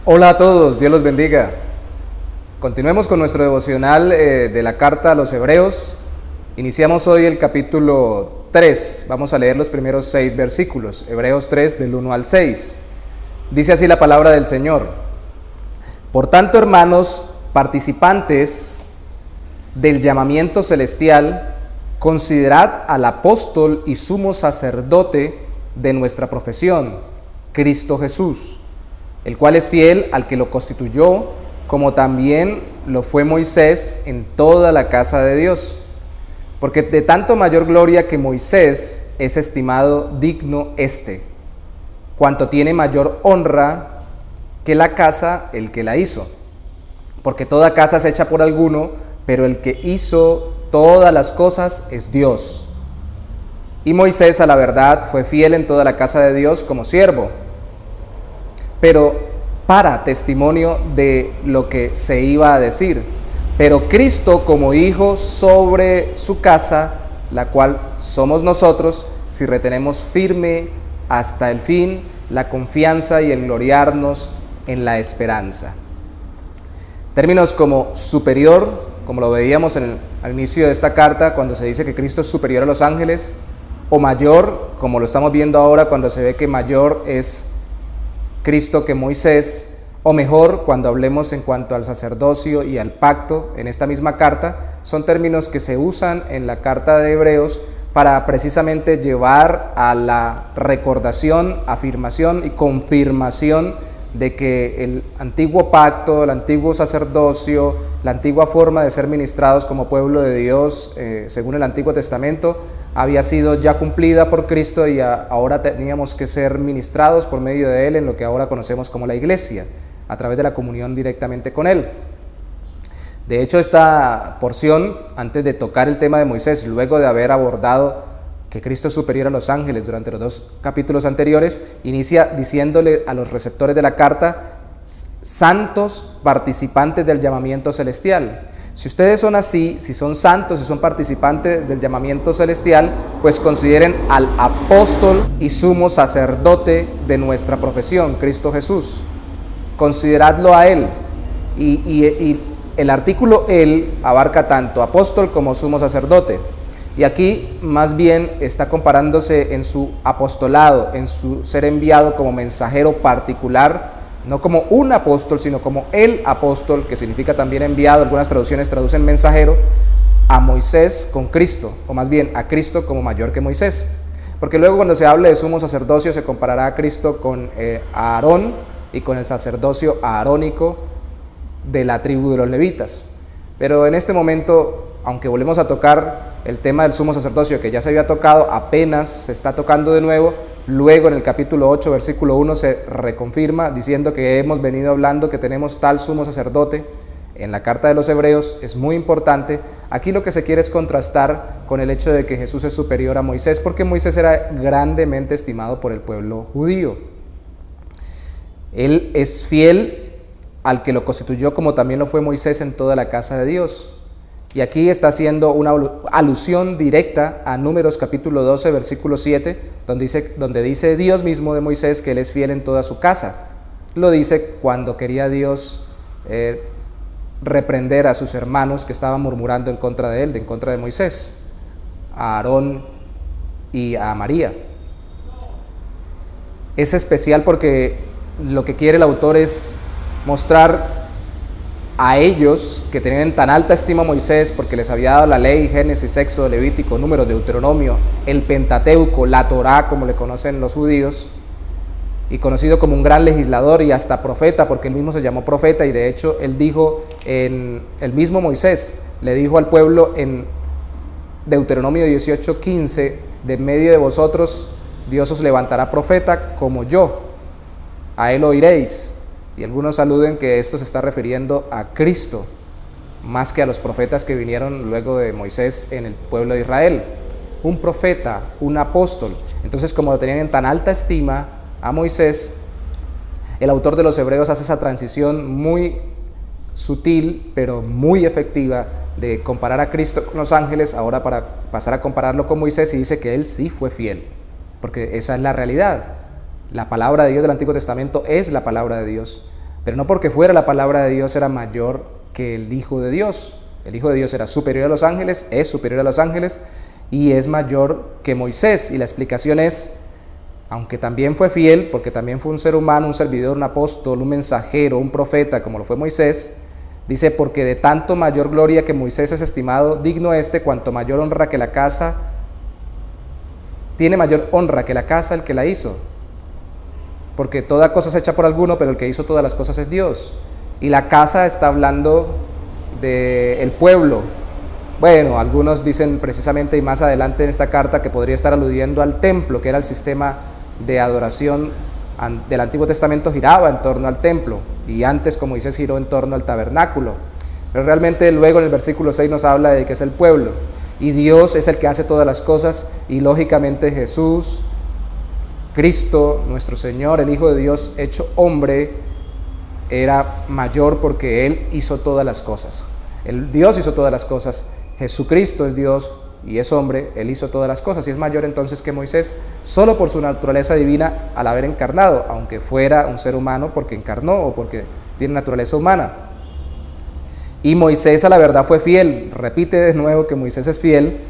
Hola a todos, Dios los bendiga. Continuemos con nuestro devocional de la carta a los Hebreos. Iniciamos hoy el capítulo 3. Vamos a leer los primeros 6 versículos. Hebreos 3 del 1 al 6. Dice así la palabra del Señor. Por tanto, hermanos, participantes del llamamiento celestial, considerad al apóstol y sumo sacerdote de nuestra profesión, Cristo Jesús, el cual es fiel al que lo constituyó, como también lo fue Moisés en toda la casa de Dios. Porque de tanto mayor gloria que Moisés es estimado digno cuanto tiene mayor honra que la casa el que la hizo. Porque toda casa es hecha por alguno, pero el que hizo todas las cosas es Dios. Y Moisés, a la verdad, fue fiel en toda la casa de Dios como siervo, pero para testimonio de lo que se iba a decir. Pero Cristo como hijo sobre su casa, la cual somos nosotros, si retenemos firme hasta el fin la confianza y el gloriarnos en la esperanza. Términos como superior, como lo veíamos al inicio de esta carta, cuando se dice que Cristo es superior a los ángeles, o mayor, como lo estamos viendo ahora, cuando se ve que mayor es Cristo que Moisés, o mejor, cuando hablemos en cuanto al sacerdocio y al pacto en esta misma carta, son términos que se usan en la carta de Hebreos para precisamente llevar a la recordación, afirmación y confirmación de que el antiguo pacto, el antiguo sacerdocio, la antigua forma de ser ministrados como pueblo de Dios, según el Antiguo Testamento, había sido ya cumplida por Cristo y ahora teníamos que ser ministrados por medio de Él en lo que ahora conocemos como la iglesia, a través de la comunión directamente con Él. De hecho, esta porción, antes de tocar el tema de Moisés, luego de haber abordado que Cristo es superior a los ángeles durante los 2 capítulos anteriores, inicia diciéndole a los receptores de la carta, santos participantes del llamamiento celestial. Si ustedes son así, si son santos, si son participantes del llamamiento celestial, pues consideren al apóstol y sumo sacerdote de nuestra profesión, Cristo Jesús. Consideradlo a Él. Y el artículo Él abarca tanto apóstol como sumo sacerdote. Y aquí más bien está comparándose en su apostolado, en su ser enviado como mensajero particular, no como un apóstol, sino como el apóstol, que significa también enviado. Algunas traducciones traducen mensajero, a Moisés con Cristo, o más bien a Cristo como mayor que Moisés. Porque luego cuando se hable de sumo sacerdocio se comparará a Cristo con Aarón y con el sacerdocio aarónico de la tribu de los levitas. Pero en este momento, aunque volvemos a tocar el tema del sumo sacerdocio que ya se había tocado, apenas se está tocando de nuevo. Luego en el capítulo 8, versículo 1 se reconfirma diciendo que hemos venido hablando que tenemos tal sumo sacerdote. En la carta de los Hebreos es muy importante. Aquí lo que se quiere es contrastar con el hecho de que Jesús es superior a Moisés, porque Moisés era grandemente estimado por el pueblo judío. Él es fiel al que lo constituyó, como también lo fue Moisés en toda la casa de Dios. Y aquí está haciendo una alusión directa a Números capítulo 12, versículo 7, donde dice Dios mismo de Moisés que Él es fiel en toda su casa. Lo dice cuando quería Dios reprender a sus hermanos que estaban murmurando en contra de Él, en contra de Moisés, a Aarón y a María. Es especial porque lo que quiere el autor es mostrar a ellos que tenían tan alta estima a Moisés porque les había dado la ley, Génesis, Éxodo, Levítico, Números, Deuteronomio, el Pentateuco, la Torá, como le conocen los judíos, y conocido como un gran legislador y hasta profeta, porque él mismo se llamó profeta, y de hecho él dijo, el mismo Moisés le dijo al pueblo en Deuteronomio 18:15, de en medio de vosotros Dios os levantará profeta como yo, a él oiréis. Y algunos aluden que esto se está refiriendo a Cristo, más que a los profetas que vinieron luego de Moisés en el pueblo de Israel. Un profeta, un apóstol. Entonces, como lo tenían en tan alta estima a Moisés, el autor de los Hebreos hace esa transición muy sutil, pero muy efectiva, de comparar a Cristo con los ángeles, ahora para pasar a compararlo con Moisés, y dice que él sí fue fiel, porque esa es la realidad. La palabra de Dios del Antiguo Testamento es la palabra de Dios. pero no porque fuera la palabra de Dios era mayor que el Hijo de Dios. El Hijo de Dios era superior a los ángeles, es superior a los ángeles y es mayor que Moisés. Y la explicación es, aunque también fue fiel, porque también fue un ser humano, un servidor, un apóstol, un mensajero, un profeta, como lo fue Moisés, dice, porque de tanto mayor gloria que Moisés es estimado, digno cuanto mayor honra que la casa, tiene mayor honra que la casa el que la hizo. Porque toda cosa es hecha por alguno, pero el que hizo todas las cosas es Dios. Y la casa está hablando del pueblo. Bueno, algunos dicen precisamente y más adelante en esta carta que podría estar aludiendo al templo, que era el sistema de adoración del Antiguo Testamento, giraba en torno al templo, y antes, como Moisés, giró en torno al tabernáculo. Pero realmente luego en el versículo 6 nos habla de que es el pueblo, y Dios es el que hace todas las cosas, y lógicamente Jesús, Cristo, nuestro Señor, el Hijo de Dios hecho hombre, era mayor porque Él hizo todas las cosas. Dios hizo todas las cosas, Jesucristo es Dios y es hombre, Él hizo todas las cosas y es mayor entonces que Moisés, solo por su naturaleza divina al haber encarnado, aunque fuera un ser humano porque encarnó o porque tiene naturaleza humana. Y Moisés a la verdad fue fiel, repite de nuevo que Moisés es fiel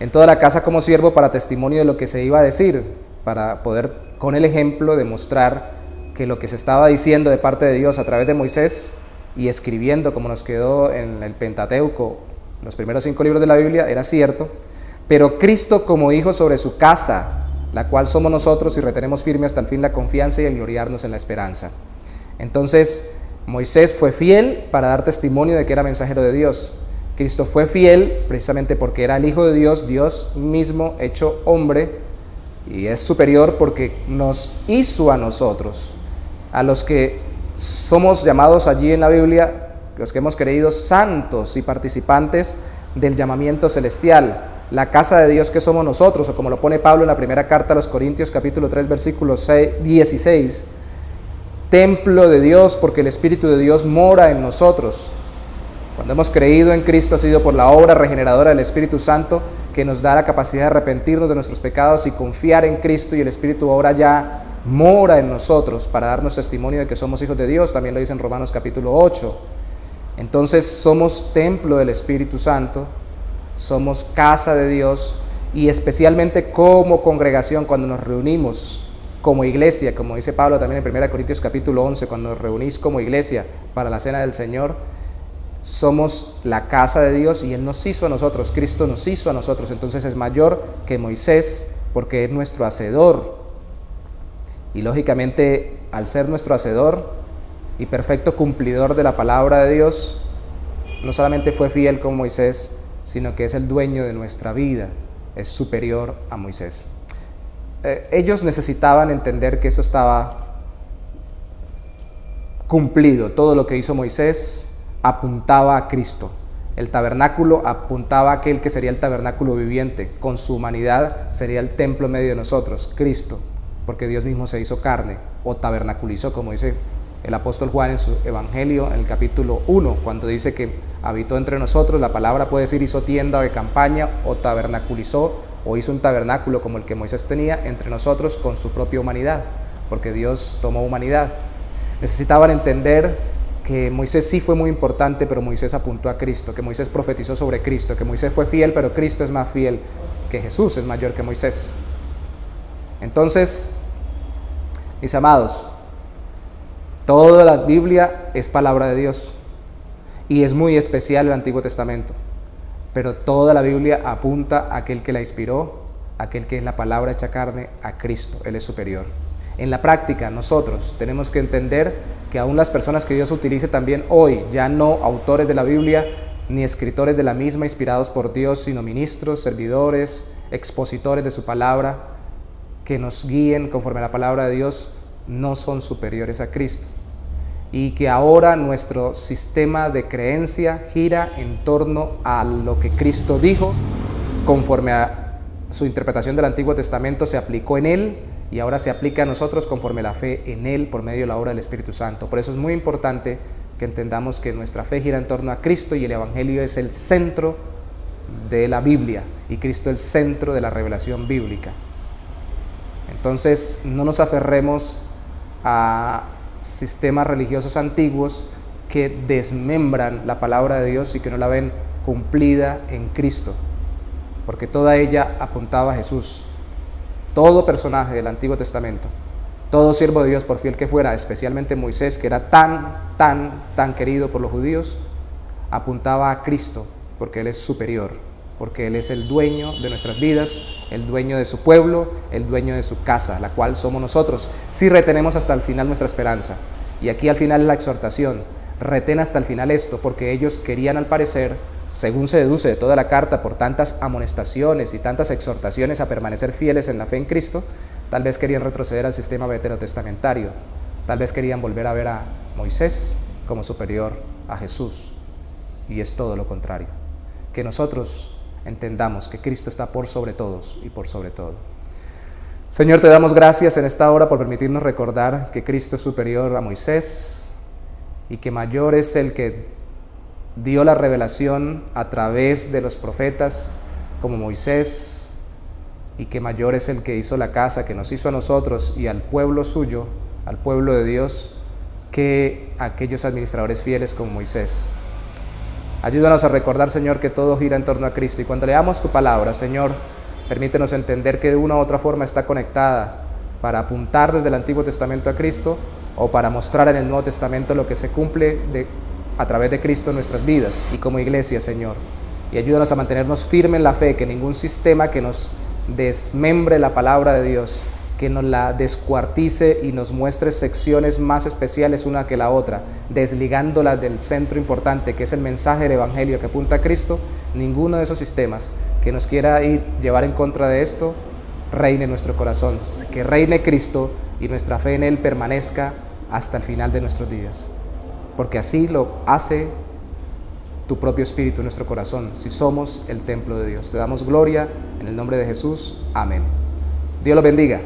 en toda la casa como siervo para testimonio de lo que se iba a decir, para poder con el ejemplo demostrar que lo que se estaba diciendo de parte de Dios a través de Moisés y escribiendo como nos quedó en el Pentateuco, los primeros 5 libros de la Biblia, era cierto, pero Cristo como hijo sobre su casa, la cual somos nosotros y retenemos firme hasta el fin la confianza y el gloriarnos en la esperanza. Entonces, Moisés fue fiel para dar testimonio de que era mensajero de Dios. Cristo fue fiel precisamente porque era el Hijo de Dios, Dios mismo hecho hombre, y es superior porque nos hizo a nosotros, a los que somos llamados allí en la Biblia, los que hemos creído santos y participantes del llamamiento celestial, la casa de Dios que somos nosotros, o como lo pone Pablo en la primera carta a los Corintios capítulo 3 versículo 16, templo de Dios porque el Espíritu de Dios mora en nosotros. Cuando hemos creído en Cristo ha sido por la obra regeneradora del Espíritu Santo que nos da la capacidad de arrepentirnos de nuestros pecados y confiar en Cristo, y el Espíritu ahora ya mora en nosotros para darnos testimonio de que somos hijos de Dios, también lo dice en Romanos capítulo 8. Entonces somos templo del Espíritu Santo, somos casa de Dios, y especialmente como congregación cuando nos reunimos como iglesia, como dice Pablo también en 1 Corintios capítulo 11, cuando nos reunís como iglesia para la cena del Señor, somos la casa de Dios y Él nos hizo a nosotros, Cristo nos hizo a nosotros, entonces es mayor que Moisés porque es nuestro hacedor. Y lógicamente, al ser nuestro hacedor y perfecto cumplidor de la palabra de Dios, no solamente fue fiel como Moisés, sino que es el dueño de nuestra vida, es superior a Moisés. Ellos necesitaban entender que eso estaba cumplido, todo lo que hizo Moisés apuntaba a Cristo. El tabernáculo apuntaba a aquel que sería el tabernáculo viviente, con su humanidad sería el templo en medio de nosotros, Cristo, porque Dios mismo se hizo carne, o tabernaculizó, como dice el apóstol Juan en su Evangelio, en el capítulo 1, cuando dice que habitó entre nosotros. La palabra puede decir hizo tienda de campaña, o tabernaculizó, o hizo un tabernáculo como el que Moisés tenía entre nosotros con su propia humanidad, porque Dios tomó humanidad. Necesitaban entender que Moisés sí fue muy importante, pero Moisés apuntó a Cristo, que Moisés profetizó sobre Cristo, que Moisés fue fiel, pero Cristo es más fiel, que Jesús es mayor que Moisés. Entonces, mis amados, toda la Biblia es palabra de Dios y es muy especial el Antiguo Testamento, pero toda la Biblia apunta a aquel que la inspiró, a aquel que es la palabra hecha carne, a Cristo. Él es superior. En la práctica, nosotros tenemos que entender que aún las personas que Dios utilice también hoy, ya no autores de la Biblia ni escritores de la misma inspirados por Dios, sino ministros, servidores, expositores de su palabra, que nos guíen conforme a la palabra de Dios, no son superiores a Cristo. Y que ahora nuestro sistema de creencia gira en torno a lo que Cristo dijo, conforme a su interpretación del Antiguo Testamento se aplicó en Él, y ahora se aplica a nosotros conforme la fe en Él por medio de la obra del Espíritu Santo. Por eso es muy importante que entendamos que nuestra fe gira en torno a Cristo y el Evangelio es el centro de la Biblia y Cristo el centro de la revelación bíblica. Entonces no nos aferremos a sistemas religiosos antiguos que desmembran la palabra de Dios y que no la ven cumplida en Cristo, porque toda ella apuntaba a Jesús. Todo personaje del Antiguo Testamento, todo siervo de Dios, por fiel que fuera, especialmente Moisés, que era tan querido por los judíos, apuntaba a Cristo, porque Él es superior, porque Él es el dueño de nuestras vidas, el dueño de su pueblo, el dueño de su casa, la cual somos nosotros, si retenemos hasta el final nuestra esperanza. Y aquí al final la exhortación: retén hasta el final esto, porque ellos querían, al parecer, según se deduce de toda la carta, por tantas amonestaciones y tantas exhortaciones a permanecer fieles en la fe en Cristo, tal vez querían retroceder al sistema veterotestamentario, tal vez querían volver a ver a Moisés como superior a Jesús, y es todo lo contrario. Que nosotros entendamos que Cristo está por sobre todos y por sobre todo. Señor, te damos gracias en esta hora por permitirnos recordar que Cristo es superior a Moisés y que mayor es el que dio la revelación a través de los profetas como Moisés, y que mayor es el que hizo la casa, que nos hizo a nosotros y al pueblo suyo, al pueblo de Dios, que aquellos administradores fieles como Moisés. Ayúdanos a recordar, Señor, que todo gira en torno a Cristo, y cuando leamos tu palabra, Señor, permítenos entender que de una u otra forma está conectada para apuntar desde el Antiguo Testamento a Cristo, o para mostrar en el Nuevo Testamento lo que se cumple a través de Cristo en nuestras vidas y como iglesia, Señor. Y ayúdanos a mantenernos firmes en la fe, que ningún sistema que nos desmembre la palabra de Dios, que nos la descuartice y nos muestre secciones más especiales una que la otra, desligándolas del centro importante, que es el mensaje del Evangelio que apunta a Cristo, ninguno de esos sistemas que nos quiera llevar en contra de esto, reine en nuestro corazón. Que reine Cristo y nuestra fe en Él permanezca hasta el final de nuestros días, porque así lo hace tu propio Espíritu en nuestro corazón, si somos el templo de Dios. Te damos gloria en el nombre de Jesús. Amén. Dios los bendiga.